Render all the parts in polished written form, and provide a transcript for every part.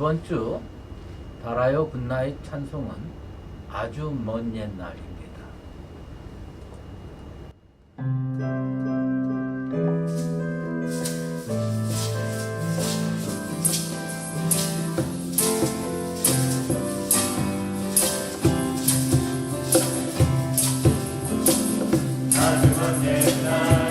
이번 주 달아요 굿나잇 찬송은 아주 먼 옛날입니다. 아주 먼 옛날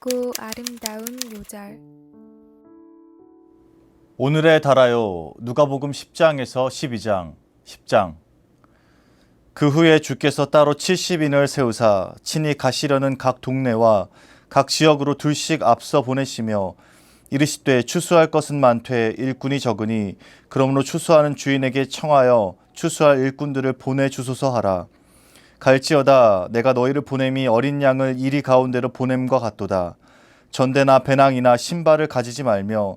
밝고 아름다운 요절. 오늘의 달아요 누가복음 10장에서 12장 10장. 그 후에 주께서 따로 70인을 세우사 친히 가시려는 각 동네와 각 지역으로 둘씩 앞서 보내시며 이르시되 추수할 것은 많되 일꾼이 적으니 그러므로 추수하는 주인에게 청하여 추수할 일꾼들을 보내주소서 하라. 갈지어다 내가 너희를 보냄이 어린 양을 이리 가운데로 보냄과 같도다. 전대나 배낭이나 신발을 가지지 말며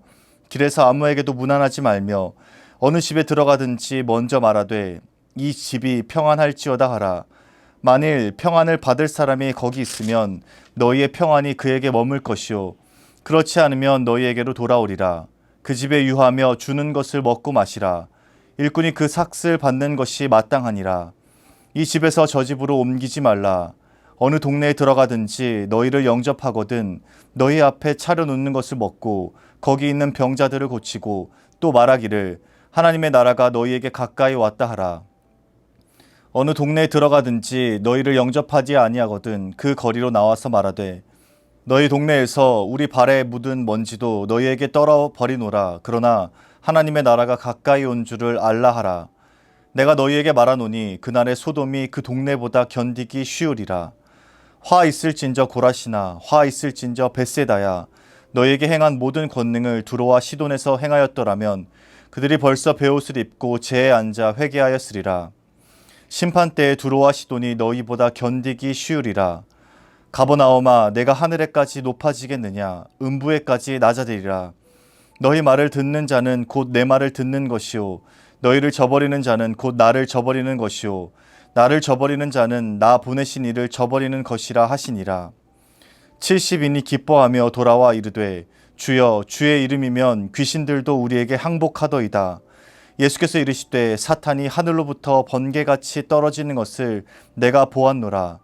길에서 아무에게도 문안하지 말며 어느 집에 들어가든지 먼저 말하되 이 집이 평안할지어다 하라. 만일 평안을 받을 사람이 거기 있으면 너희의 평안이 그에게 머물 것이요 그렇지 않으면 너희에게로 돌아오리라. 그 집에 유하며 주는 것을 먹고 마시라. 일꾼이 그 삭슬 받는 것이 마땅하니라. 이 집에서 저 집으로 옮기지 말라. 어느 동네에 들어가든지 너희를 영접하거든 너희 앞에 차려놓는 것을 먹고 거기 있는 병자들을 고치고 또 말하기를 하나님의 나라가 너희에게 가까이 왔다 하라. 어느 동네에 들어가든지 너희를 영접하지 아니하거든 그 거리로 나와서 말하되 너희 동네에서 우리 발에 묻은 먼지도 너희에게 떨어버리노라. 그러나 하나님의 나라가 가까이 온 줄을 알라 하라. 내가 너희에게 말하노니 그날의 소돔이 그 동네보다 견디기 쉬우리라. 화 있을진저 고라시나 화 있을진저 벳세다야. 너희에게 행한 모든 권능을 두로와 시돈에서 행하였더라면 그들이 벌써 베옷을 입고 제에 앉아 회개하였으리라. 심판 때에 두로와 시돈이 너희보다 견디기 쉬우리라. 가버나움아 내가 하늘에까지 높아지겠느냐 음부에까지 낮아지리라. 너희 말을 듣는 자는 곧 내 말을 듣는 것이요 너희를 저버리는 자는 곧 나를 저버리는 것이요 나를 저버리는 자는 나 보내신 이를 저버리는 것이라 하시니라. 70인이 기뻐하며 돌아와 이르되 주여 주의 이름이면 귀신들도 우리에게 항복하더이다. 예수께서 이르시되 사탄이 하늘로부터 번개같이 떨어지는 것을 내가 보았노라.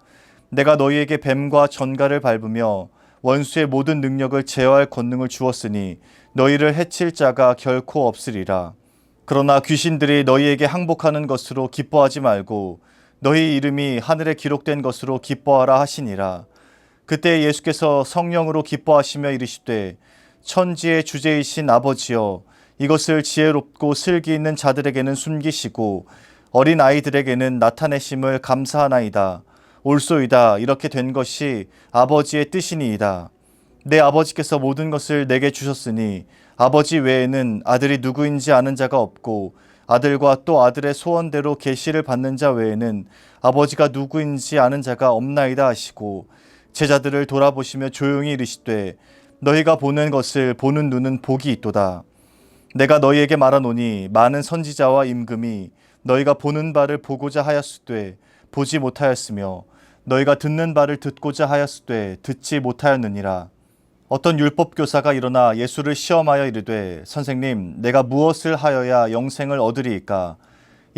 내가 너희에게 뱀과 전갈을 밟으며 원수의 모든 능력을 제어할 권능을 주었으니 너희를 해칠 자가 결코 없으리라. 그러나 귀신들이 너희에게 항복하는 것으로 기뻐하지 말고 너희 이름이 하늘에 기록된 것으로 기뻐하라 하시니라. 그때 예수께서 성령으로 기뻐하시며 이르시되 천지의 주제이신 아버지여 이것을 지혜롭고 슬기 있는 자들에게는 숨기시고 어린 아이들에게는 나타내심을 감사하나이다. 옳소이다. 이렇게 된 것이 아버지의 뜻이니이다. 내 아버지께서 모든 것을 내게 주셨으니 아버지 외에는 아들이 누구인지 아는 자가 없고 아들과 또 아들의 소원대로 계시를 받는 자 외에는 아버지가 누구인지 아는 자가 없나이다 하시고 제자들을 돌아보시며 조용히 이르시되 너희가 보는 것을 보는 눈은 복이 있도다. 내가 너희에게 말하노니 많은 선지자와 임금이 너희가 보는 바를 보고자 하였으되 보지 못하였으며 너희가 듣는 바를 듣고자 하였으되 듣지 못하였느니라. 어떤 율법교사가 일어나 예수를 시험하여 이르되 선생님 내가 무엇을 하여야 영생을 얻으리이까?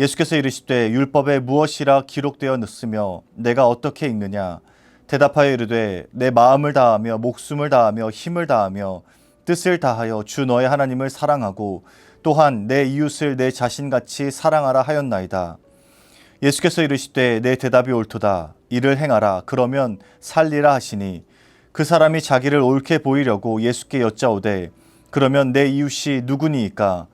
예수께서 이르시되 율법에 무엇이라 기록되어 있으며 내가 어떻게 읽느냐? 대답하여 이르되 내 마음을 다하며 목숨을 다하며 힘을 다하며 뜻을 다하여 주 너의 하나님을 사랑하고 또한 내 이웃을 내 자신같이 사랑하라 하였나이다. 예수께서 이르시되 내 대답이 옳도다. 이를 행하라. 그러면 살리라 하시니 그 사람이 자기를 옳게 보이려고 예수께 여짜오되 그러면 내 이웃이 누구니이까?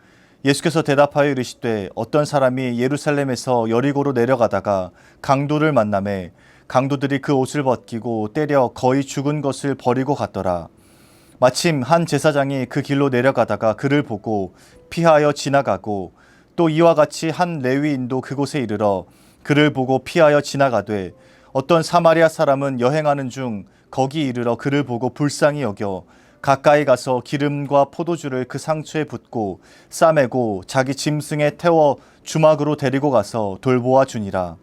예수께서 대답하여 이르시되 어떤 사람이 예루살렘에서 여리고로 내려가다가 강도를 만나매 강도들이 그 옷을 벗기고 때려 거의 죽은 것을 버리고 갔더라. 마침 한 제사장이 그 길로 내려가다가 그를 보고 피하여 지나가고 또 이와 같이 한 레위인도 그곳에 이르러 그를 보고 피하여 지나가되 어떤 사마리아 사람은 여행하는 중 거기 이르러 그를 보고 불쌍히 여겨 가까이 가서 기름과 포도주를 그 상처에 붓고 싸매고 자기 짐승에 태워 주막으로 데리고 가서 돌보아 주니라.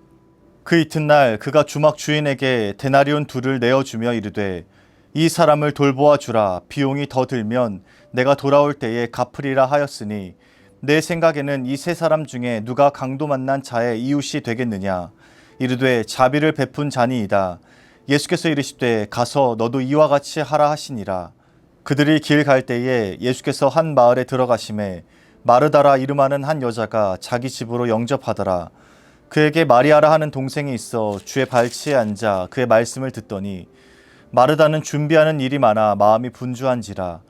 그 이튿날 그가 주막 주인에게 데나리온 둘을 내어주며 이르되 이 사람을 돌보아 주라. 비용이 더 들면 내가 돌아올 때에 갚으리라 하였으니 내 생각에는 이 세 사람 중에 누가 강도 만난 자의 이웃이 되겠느냐? 이르되 자비를 베푼 자니이다. 예수께서 이르시되 가서 너도 이와 같이 하라 하시니라. 그들이 길 갈 때에 예수께서 한 마을에 들어가심에 마르다라 이름하는 한 여자가 자기 집으로 영접하더라. 그에게 마리아라 하는 동생이 있어 주의 발치에 앉아 그의 말씀을 듣더니 마르다는 준비하는 일이 많아 마음이 분주한지라.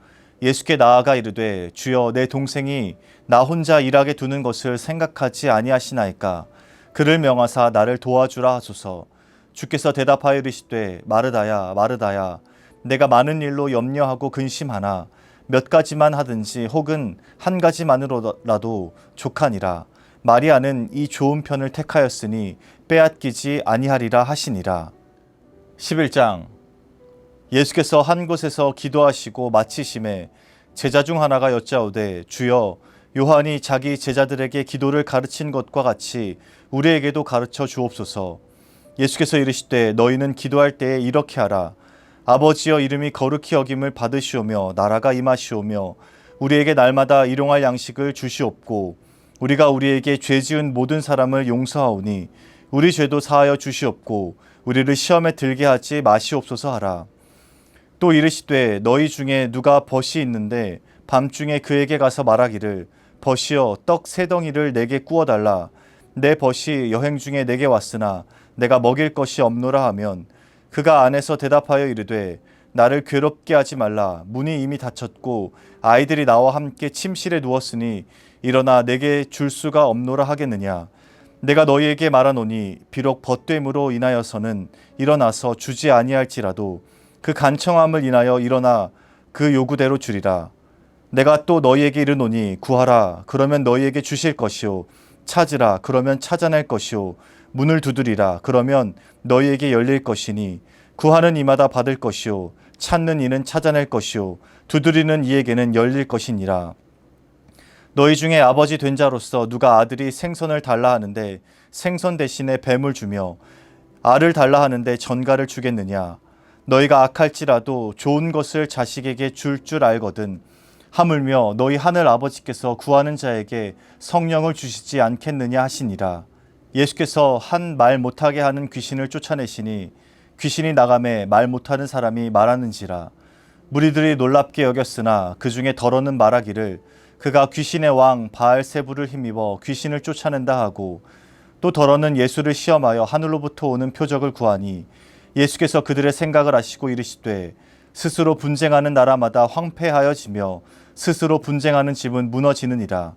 예수께 나아가 이르되 주여 내 동생이 나 혼자 일하게 두는 것을 생각하지 아니하시나이까? 그를 명하사 나를 도와주라 하소서. 주께서 대답하여 이르시되 마르다야 마르다야 내가 많은 일로 염려하고 근심하나 몇 가지만 하든지 혹은 한 가지만으로라도 족하니라. 마리아는 이 좋은 편을 택하였으니 빼앗기지 아니하리라 하시니라. 11장. 예수께서 한 곳에서 기도하시고 마치심에 제자 중 하나가 여짜오되 주여 요한이 자기 제자들에게 기도를 가르친 것과 같이 우리에게도 가르쳐 주옵소서. 예수께서 이르시되 너희는 기도할 때에 이렇게 하라. 아버지여 이름이 거룩히 여김을 받으시오며 나라가 임하시오며 우리에게 날마다 일용할 양식을 주시옵고 우리가 우리에게 죄 지은 모든 사람을 용서하오니 우리 죄도 사하여 주시옵고 우리를 시험에 들게 하지 마시옵소서 하라. 또 이르시되 너희 중에 누가 벗이 있는데 밤중에 그에게 가서 말하기를 벗이여 떡 세 덩이를 내게 구워달라. 내 벗이 여행 중에 내게 왔으나 내가 먹일 것이 없노라 하면 그가 안에서 대답하여 이르되 나를 괴롭게 하지 말라. 문이 이미 닫혔고 아이들이 나와 함께 침실에 누웠으니 일어나 내게 줄 수가 없노라 하겠느냐. 내가 너희에게 말하노니 비록 벗됨으로 인하여서는 일어나서 주지 아니할지라도 그 간청함을 인하여 일어나 그 요구대로 주리라. 내가 또 너희에게 이르노니 구하라. 그러면 너희에게 주실 것이요. 찾으라. 그러면 찾아낼 것이요. 문을 두드리라. 그러면 너희에게 열릴 것이니 구하는 이마다 받을 것이요. 찾는 이는 찾아낼 것이요. 두드리는 이에게는 열릴 것이니라. 너희 중에 아버지 된 자로서 누가 아들이 생선을 달라 하는데 생선 대신에 뱀을 주며 알을 달라 하는데 전갈을 주겠느냐. 너희가 악할지라도 좋은 것을 자식에게 줄 줄 알거든. 하물며 너희 하늘 아버지께서 구하는 자에게 성령을 주시지 않겠느냐 하시니라. 예수께서 한 말 못하게 하는 귀신을 쫓아내시니 귀신이 나가매 말 못하는 사람이 말하는지라. 무리들이 놀랍게 여겼으나 그 중에 더러는 말하기를 그가 귀신의 왕 바알세불을 힘입어 귀신을 쫓아낸다 하고 또 더러는 예수를 시험하여 하늘로부터 오는 표적을 구하니 예수께서 그들의 생각을 아시고 이르시되 스스로 분쟁하는 나라마다 황폐하여지며 스스로 분쟁하는 집은 무너지느니라.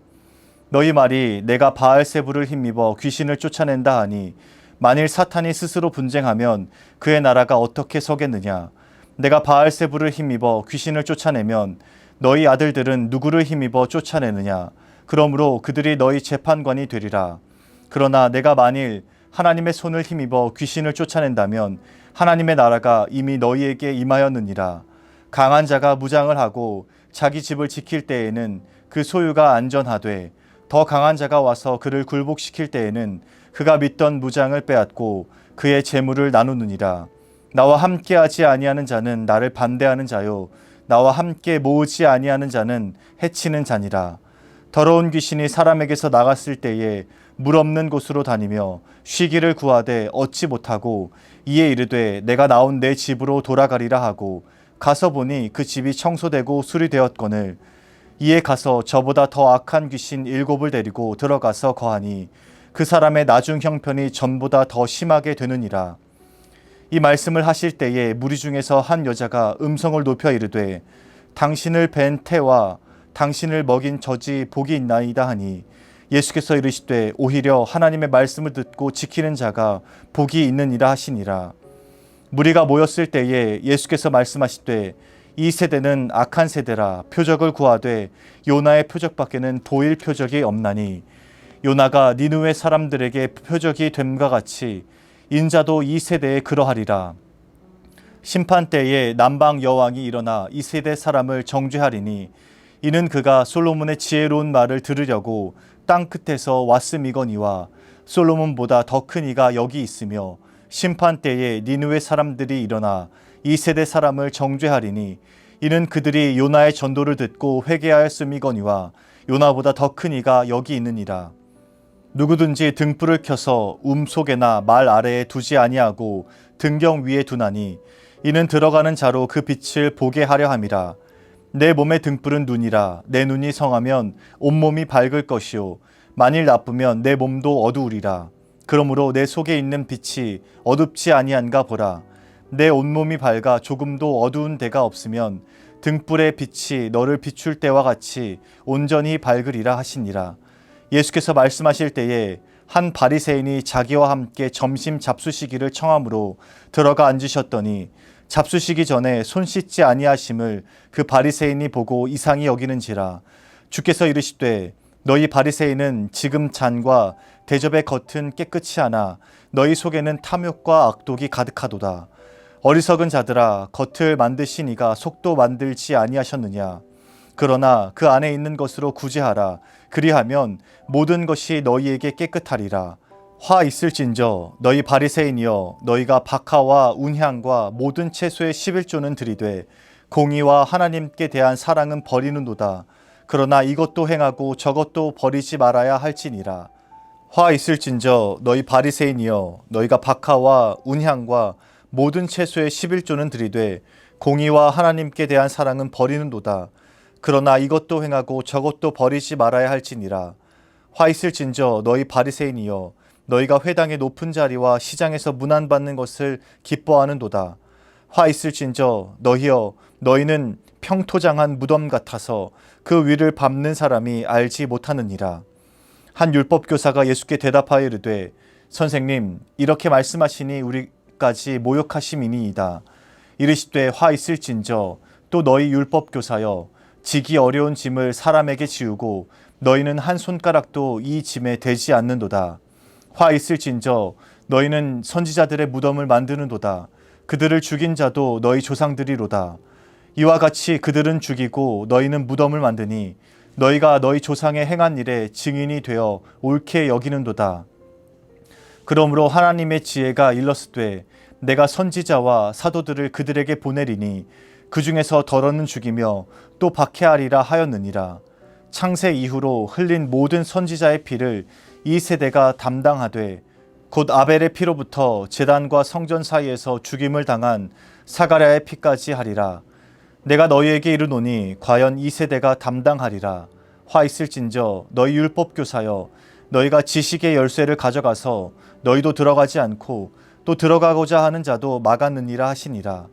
너희 말이 내가 바알세불을 힘입어 귀신을 쫓아낸다 하니 만일 사탄이 스스로 분쟁하면 그의 나라가 어떻게 서겠느냐? 내가 바알세불을 힘입어 귀신을 쫓아내면 너희 아들들은 누구를 힘입어 쫓아내느냐? 그러므로 그들이 너희 재판관이 되리라. 그러나 내가 만일 하나님의 손을 힘입어 귀신을 쫓아낸다면 하나님의 나라가 이미 너희에게 임하였느니라. 강한 자가 무장을 하고 자기 집을 지킬 때에는 그 소유가 안전하되 더 강한 자가 와서 그를 굴복시킬 때에는 그가 믿던 무장을 빼앗고 그의 재물을 나누느니라. 나와 함께하지 아니하는 자는 나를 반대하는 자요 나와 함께 모으지 아니하는 자는 해치는 자니라. 더러운 귀신이 사람에게서 나갔을 때에 물 없는 곳으로 다니며 쉬기를 구하되 얻지 못하고 이에 이르되 내가 나온 내 집으로 돌아가리라 하고 가서 보니 그 집이 청소되고 수리되었거늘 이에 가서 저보다 더 악한 귀신 7을 데리고 들어가서 거하니 그 사람의 나중 형편이 전보다 더 심하게 되느니라. 이 말씀을 하실 때에 무리 중에서 한 여자가 음성을 높여 이르되 당신을 뵌 태와 당신을 먹인 젖이 복이 있나이다 하니 예수께서 이르시되 오히려 하나님의 말씀을 듣고 지키는 자가 복이 있느니라 하시니라. 무리가 모였을 때에 예수께서 말씀하시되 이 세대는 악한 세대라. 표적을 구하되 요나의 표적밖에는 보일 표적이 없나니 요나가 니느웨 사람들에게 표적이 됨과 같이 인자도 이 세대에 그러하리라. 심판 때에 남방 여왕이 일어나 이 세대 사람을 정죄하리니 이는 그가 솔로몬의 지혜로운 말을 들으려고 땅 끝에서 왔음이거니와 솔로몬보다 더 큰 이가 여기 있으며 심판 때에 니느웨 사람들이 일어나 이 세대 사람을 정죄하리니 이는 그들이 요나의 전도를 듣고 회개하였음이거니와 요나보다 더 큰 이가 여기 있느니라. 누구든지 등불을 켜서 속에나 말 아래에 두지 아니하고 등경 위에 두나니 이는 들어가는 자로 그 빛을 보게 하려 함이라. 내 몸의 등불은 눈이라. 내 눈이 성하면 온몸이 밝을 것이요 만일 나쁘면 내 몸도 어두우리라. 그러므로 내 속에 있는 빛이 어둡지 아니한가 보라. 내 온몸이 밝아 조금도 어두운 데가 없으면 등불의 빛이 너를 비출 때와 같이 온전히 밝으리라 하시니라. 예수께서 말씀하실 때에 한 바리새인이 자기와 함께 점심 잡수시기를 청함으로 들어가 앉으셨더니 잡수시기 전에 손 씻지 아니하심을 그 바리새인이 보고 이상히 여기는지라. 주께서 이르시되 너희 바리새인은 지금 잔과 대접의 겉은 깨끗이 하나 너희 속에는 탐욕과 악독이 가득하도다. 어리석은 자들아 겉을 만드신 이가 속도 만들지 아니하셨느냐. 그러나 그 안에 있는 것으로 구제하라. 그리하면 모든 것이 너희에게 깨끗하리라. 화 있을진저 너희 바리새인이여 너희가 박하와 운향과 모든 채소의 11조는 들이되 공의와 하나님께 대한 사랑은 버리는도다. 그러나 이것도 행하고 저것도 버리지 말아야 할지니라. 화 있을진저 너희 바리새인이여 너희가 박하와 운향과 모든 채소의 11조는 들이되 공의와 하나님께 대한 사랑은 버리는도다. 그러나 이것도 행하고 저것도 버리지 말아야 할지니라. 화 있을진저 너희 바리새인이여 너희가 회당의 높은 자리와 시장에서 문안받는 것을 기뻐하는도다. 화 있을진저 너희여 너희는 평토장한 무덤 같아서 그 위를 밟는 사람이 알지 못하느니라. 한 율법교사가 예수께 대답하여 이르되 선생님 이렇게 말씀하시니 우리까지 모욕하심이니이다. 이르시되 화 있을진저 또 너희 율법교사여 지기 어려운 짐을 사람에게 지우고 너희는 한 손가락도 이 짐에 대지 않는도다. 화 있을진저 너희는 선지자들의 무덤을 만드는도다. 그들을 죽인 자도 너희 조상들이로다. 이와 같이 그들은 죽이고 너희는 무덤을 만드니 너희가 너희 조상의 행한 일에 증인이 되어 옳게 여기는도다. 그러므로 하나님의 지혜가 일렀으되 내가 선지자와 사도들을 그들에게 보내리니 그 중에서 더러는 죽이며 또 박해하리라 하였느니라. 창세 이후로 흘린 모든 선지자의 피를 이 세대가 담당하되 곧 아벨의 피로부터 제단과 성전 사이에서 죽임을 당한 사가랴의 피까지 하리라. 내가 너희에게 이르노니 과연 이 세대가 담당하리라. 화 있을진저 너희 율법교사여 너희가 지식의 열쇠를 가져가서 너희도 들어가지 않고 또 들어가고자 하는 자도 막았느니라 하시니라.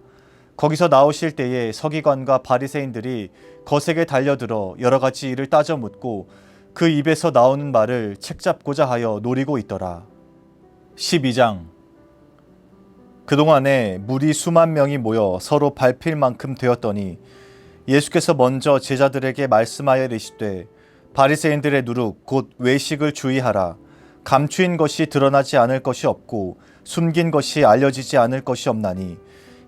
거기서 나오실 때에 서기관과 바리새인들이 거세게 달려들어 여러 가지 일을 따져 묻고 그 입에서 나오는 말을 책잡고자 하여 노리고 있더라. 12장. 그동안에 무리 수만 명이 모여 서로 밟힐 만큼 되었더니 예수께서 먼저 제자들에게 말씀하여 이르시되 바리새인들의 누룩 곧 외식을 주의하라. 감추인 것이 드러나지 않을 것이 없고 숨긴 것이 알려지지 않을 것이 없나니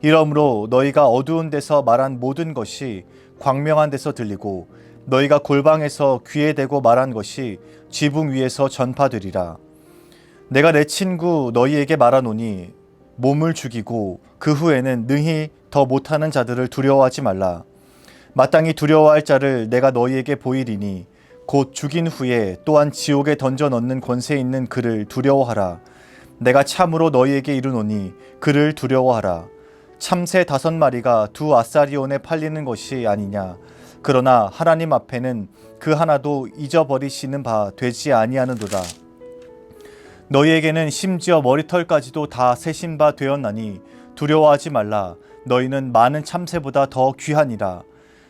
이러므로 너희가 어두운 데서 말한 모든 것이 광명한 데서 들리고 너희가 골방에서 귀에 대고 말한 것이 지붕 위에서 전파되리라. 내가 내 친구 너희에게 말하노니 몸을 죽이고 그 후에는 능히 더 못하는 자들을 두려워하지 말라. 마땅히 두려워할 자를 내가 너희에게 보이리니 곧 죽인 후에 또한 지옥에 던져 넣는 권세 있는 그를 두려워하라. 내가 참으로 너희에게 이르노니 그를 두려워하라. 참새 5마리가 2아사리온에 팔리는 것이 아니냐. 그러나 하나님 앞에는 그 하나도 잊어버리시는 바 되지 아니하는도다. 너희에게는 심지어 머리털까지도 다 세신 바 되었나니 두려워하지 말라. 너희는 많은 참새보다 더 귀하니라.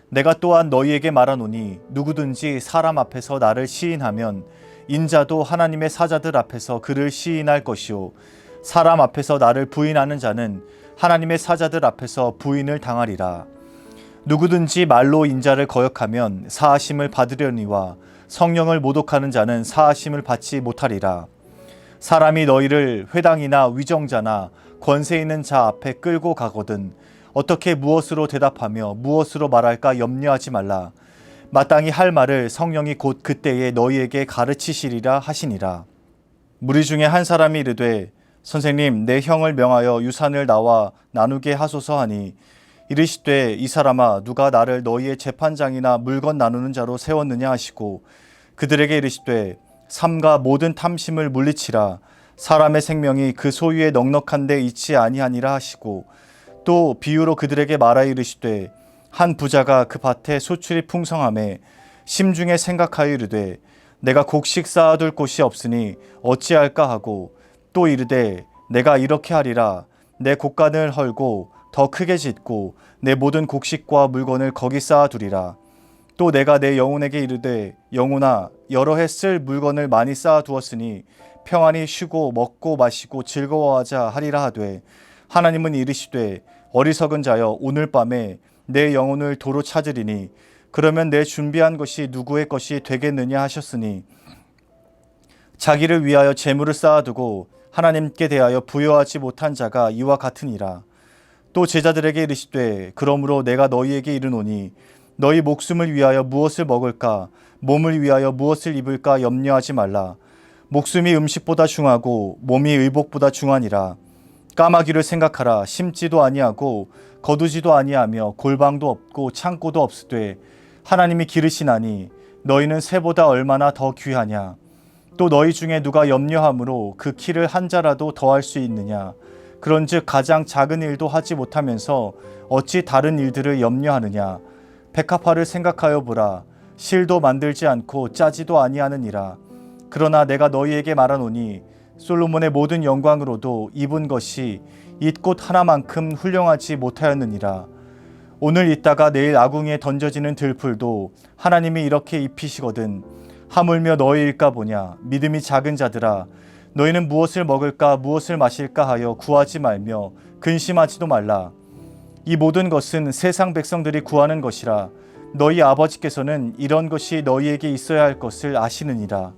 내가 또한 너희에게 말하노니 누구든지 사람 앞에서 나를 시인하면 인자도 하나님의 사자들 앞에서 그를 시인할 것이요 사람 앞에서 나를 부인하는 자는 하나님의 사자들 앞에서 부인을 당하리라. 누구든지 말로 인자를 거역하면 사하심을 받으려니와 성령을 모독하는 자는 사하심을 받지 못하리라. 사람이 너희를 회당이나 위정자나 권세 있는 자 앞에 끌고 가거든 어떻게 무엇으로 대답하며 무엇으로 말할까 염려하지 말라. 마땅히 할 말을 성령이 곧 그때에 너희에게 가르치시리라 하시니라. 무리 중에 한 사람이 이르되 선생님 내 형을 명하여 유산을 나와 나누게 하소서 하니 이르시되 이 사람아 누가 나를 너희의 재판장이나 물건 나누는 자로 세웠느냐 하시고 그들에게 이르시되 삼가 모든 탐심을 물리치라. 사람의 생명이 그 소유에 넉넉한 데 있지 아니하니라 하시고 또 비유로 그들에게 말하여 이르시되 한 부자가 그 밭에 소출이 풍성하매 심중에 생각하여 이르되 내가 곡식 쌓아둘 곳이 없으니 어찌할까 하고 또 이르되 내가 이렇게 하리라. 내 곡간을 헐고 더 크게 짓고 내 모든 곡식과 물건을 거기 쌓아두리라. 또 내가 내 영혼에게 이르되 영혼아 여러 해 쓸 물건을 많이 쌓아두었으니 평안히 쉬고 먹고 마시고 즐거워하자 하리라 하되 하나님은 이르시되 어리석은 자여 오늘 밤에 내 영혼을 도로 찾으리니 그러면 내 준비한 것이 누구의 것이 되겠느냐 하셨으니 자기를 위하여 재물을 쌓아두고 하나님께 대하여 부여하지 못한 자가 이와 같으니라. 또 제자들에게 이르시되 그러므로 내가 너희에게 이르노니 너희 목숨을 위하여 무엇을 먹을까 몸을 위하여 무엇을 입을까 염려하지 말라. 목숨이 음식보다 중하고 몸이 의복보다 중하니라. 까마귀를 생각하라. 심지도 아니하고 거두지도 아니하며 골방도 없고 창고도 없으되 하나님이 기르시나니 너희는 새보다 얼마나 더 귀하냐. 또 너희 중에 누가 염려함으로 그 키를 한 자라도 더할 수 있느냐. 그런즉 가장 작은 일도 하지 못하면서 어찌 다른 일들을 염려하느냐. 백합화를 생각하여 보라. 실도 만들지 않고 짜지도 아니하느니라. 그러나 내가 너희에게 말하노니 솔로몬의 모든 영광으로도 입은 것이 이 꽃 하나만큼 훌륭하지 못하였느니라. 오늘 있다가 내일 아궁이에 던져지는 들풀도 하나님이 이렇게 입히시거든. 하물며 너희일까 보냐. 믿음이 작은 자들아 너희는 무엇을 먹을까 무엇을 마실까 하여 구하지 말며 근심하지도 말라. 이 모든 것은 세상 백성들이 구하는 것이라. 너희 아버지께서는 이런 것이 너희에게 있어야 할 것을 아시느니라.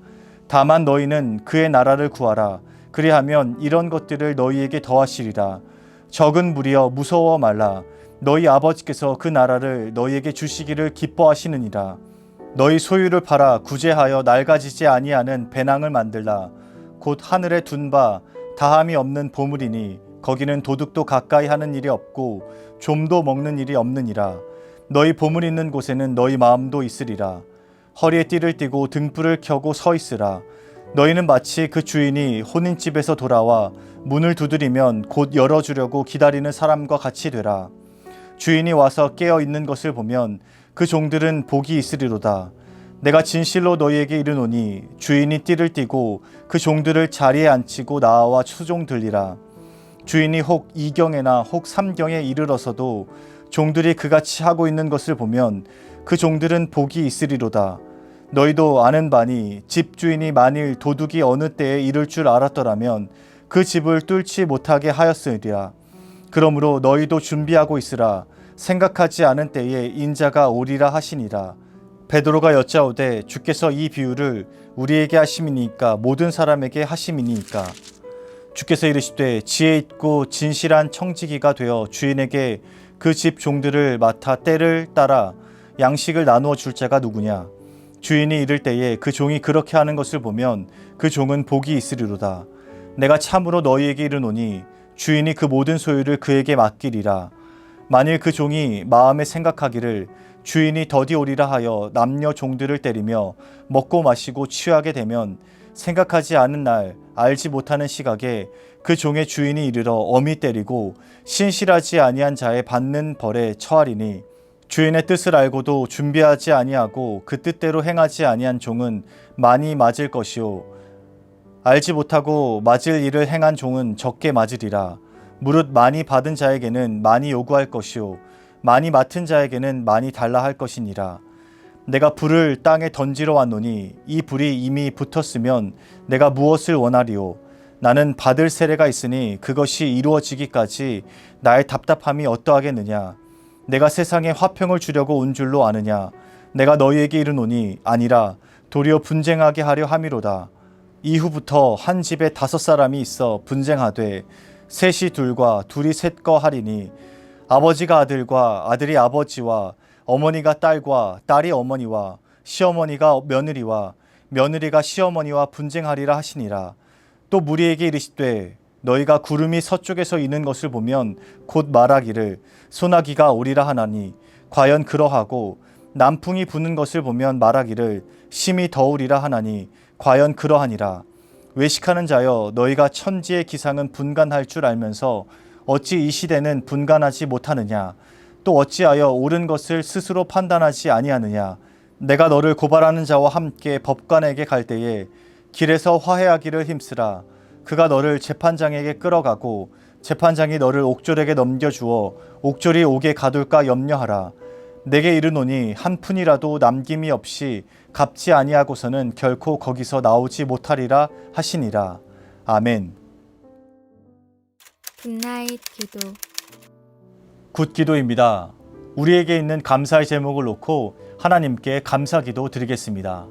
다만 너희는 그의 나라를 구하라. 그리하면 이런 것들을 너희에게 더하시리라. 적은 무리여 무서워 말라. 너희 아버지께서 그 나라를 너희에게 주시기를 기뻐하시느니라. 너희 소유를 팔아 구제하여 낡아지지 아니하는 배낭을 만들라. 곧 하늘에 둔 바 다함이 없는 보물이니 거기는 도둑도 가까이 하는 일이 없고 좀도 먹는 일이 없느니라. 너희 보물 있는 곳에는 너희 마음도 있으리라. 허리에 띠를 띠고 등불을 켜고 서 있으라. 너희는 마치 그 주인이 혼인집에서 돌아와 문을 두드리면 곧 열어주려고 기다리는 사람과 같이 되라. 주인이 와서 깨어 있는 것을 보면 그 종들은 복이 있으리로다. 내가 진실로 너희에게 이르노니 주인이 띠를 띠고 그 종들을 자리에 앉히고 나와 수종 들리라. 주인이 혹 2경에나 혹 3경에 이르러서도 종들이 그같이 하고 있는 것을 보면 그 종들은 복이 있으리로다. 너희도 아는 바니 집주인이 만일 도둑이 어느 때에 이를 줄 알았더라면 그 집을 뚫지 못하게 하였으리라. 그러므로 너희도 준비하고 있으라. 생각하지 않은 때에 인자가 오리라 하시니라. 베드로가 여짜오되 주께서 이 비유를 우리에게 하심이니까 모든 사람에게 하심이니까. 주께서 이르시되 지혜 있고 진실한 청지기가 되어 주인에게 그 집 종들을 맡아 때를 따라 양식을 나누어 줄 자가 누구냐. 주인이 이를 때에 그 종이 그렇게 하는 것을 보면 그 종은 복이 있으리로다. 내가 참으로 너희에게 이르노니 주인이 그 모든 소유를 그에게 맡기리라. 만일 그 종이 마음에 생각하기를 주인이 더디 오리라 하여 남녀 종들을 때리며 먹고 마시고 취하게 되면 생각하지 않은 날 알지 못하는 시각에 그 종의 주인이 이르러 엄히 때리고 신실하지 아니한 자의 받는 벌에 처하리니 주인의 뜻을 알고도 준비하지 아니하고 그 뜻대로 행하지 아니한 종은 많이 맞을 것이요 알지 못하고 맞을 일을 행한 종은 적게 맞으리라. 무릇 많이 받은 자에게는 많이 요구할 것이요 많이 맡은 자에게는 많이 달라 할 것이니라. 내가 불을 땅에 던지러 왔노니 이 불이 이미 붙었으면 내가 무엇을 원하리요. 나는 받을 세례가 있으니 그것이 이루어지기까지 나의 답답함이 어떠하겠느냐. 내가 세상에 화평을 주려고 온 줄로 아느냐. 내가 너희에게 이르노니 아니라 도리어 분쟁하게 하려 함이로다. 이후부터 한 집에 5사람이 있어 분쟁하되 셋이 둘과 둘이 셋거 하리니 아버지가 아들과 아들이 아버지와 어머니가 딸과 딸이 어머니와 시어머니가 며느리와 며느리가 시어머니와 분쟁하리라 하시니라. 또 무리에게 이르시되 너희가 구름이 서쪽에서 이는 것을 보면 곧 말하기를 소나기가 오리라 하나니 과연 그러하고 남풍이 부는 것을 보면 말하기를 심히 더우리라 하나니 과연 그러하니라. 외식하는 자여 너희가 천지의 기상은 분간할 줄 알면서 어찌 이 시대는 분간하지 못하느냐. 또 어찌하여 옳은 것을 스스로 판단하지 아니하느냐. 내가 너를 고발하는 자와 함께 법관에게 갈 때에 길에서 화해하기를 힘쓰라. 그가 너를 재판장에게 끌어가고 재판장이 너를 옥졸에게 넘겨주어 옥졸이 옥에 가둘까 염려하라. 내게 이르노니 한 푼이라도 남김이 없이 갚지 아니하고서는 결코 거기서 나오지 못하리라 하시니라. 아멘. 굿나잇 기도. 굿기도입니다. 우리에게 있는 감사의 제목을 놓고 하나님께 감사기도 드리겠습니다.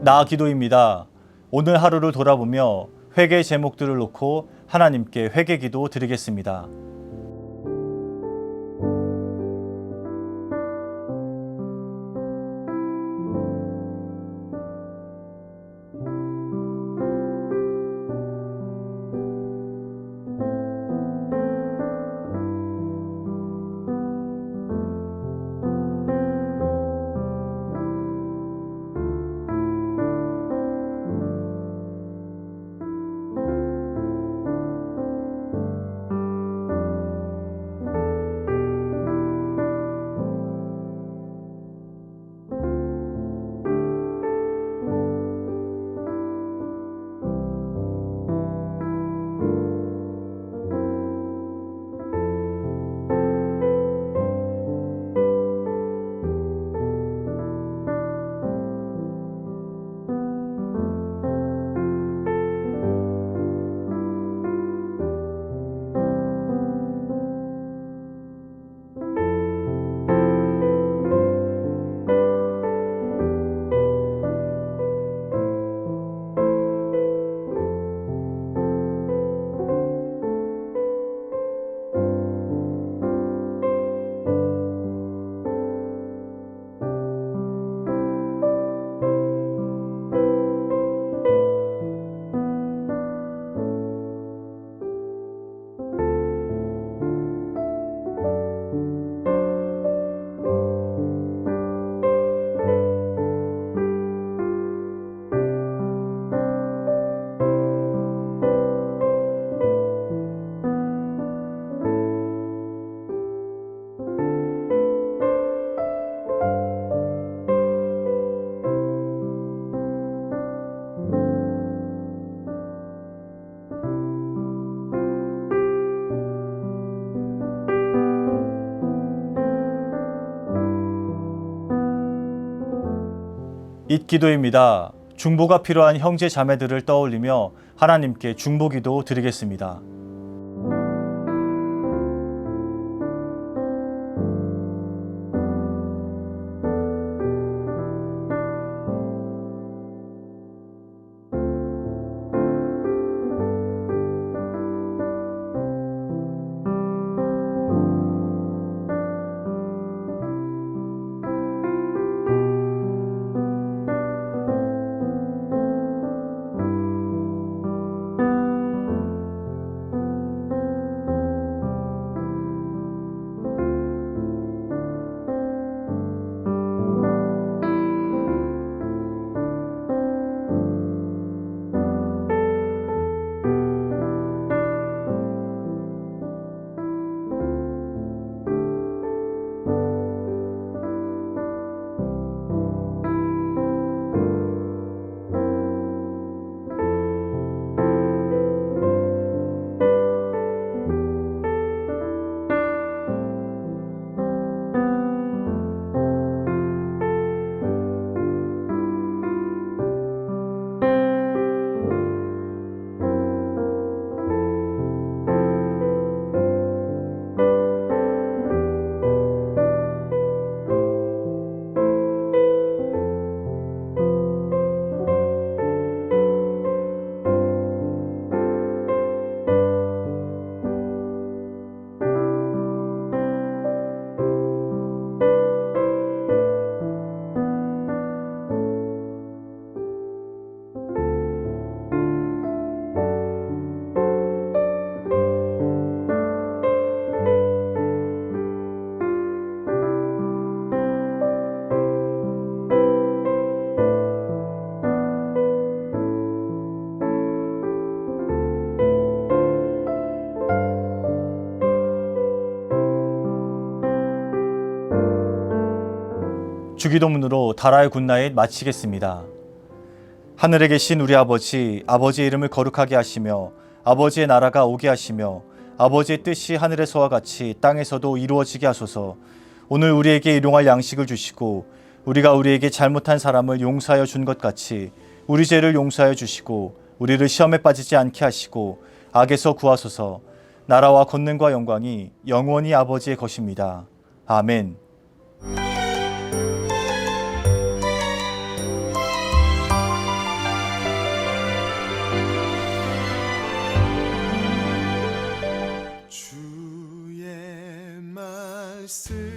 나기도입니다. 오늘 하루를 돌아보며 회개 제목들을 놓고 하나님께 회개기도 드리겠습니다. 잇기도입니다. 중보가 필요한 형제 자매들을 떠올리며 하나님께 중보기도 드리겠습니다. 주기도문으로 달아의 굿나잇 마치겠습니다. 하늘에 계신 우리 아버지, 아버지의 이름을 거룩하게 하시며 아버지의 나라가 오게 하시며 아버지의 뜻이 하늘에서와 같이 땅에서도 이루어지게 하소서. 오늘 우리에게 일용할 양식을 주시고 우리가 우리에게 잘못한 사람을 용서하여 준 것 같이 우리 죄를 용서하여 주시고 우리를 시험에 빠지지 않게 하시고 악에서 구하소서. 나라와 권능과 영광이 영원히 아버지의 것입니다. 아멘. 주의 말씀